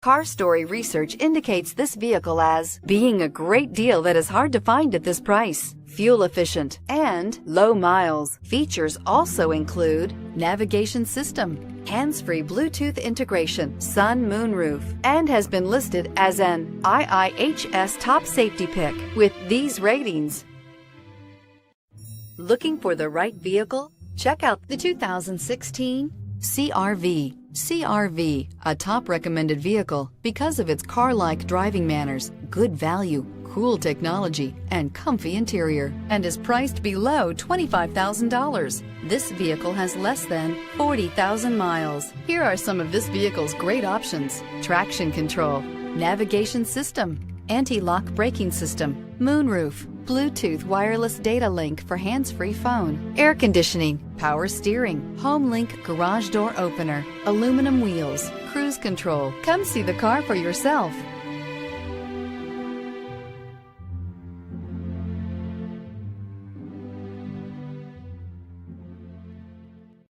Car Story research indicates this vehicle as being a great deal that is hard to find at this price, fuel efficient, and low miles. Features also include navigation system, hands-free Bluetooth integration, sun moonroof, and has been listed as an IIHS top safety pick with these ratings. Looking for the right vehicle? Check out the 2016 CR-V. CR-V, a top recommended vehicle because of its car-like driving manners, good value, cool technology, and comfy interior, and is priced below $25,000. This vehicle has less than 40,000 miles. Here are some of this vehicle's great options: traction control, navigation system, anti-lock braking system, moonroof, Bluetooth wireless data link for hands-free phone, air conditioning, power steering, home link garage door opener, aluminum wheels, cruise control. Come see the car for yourself.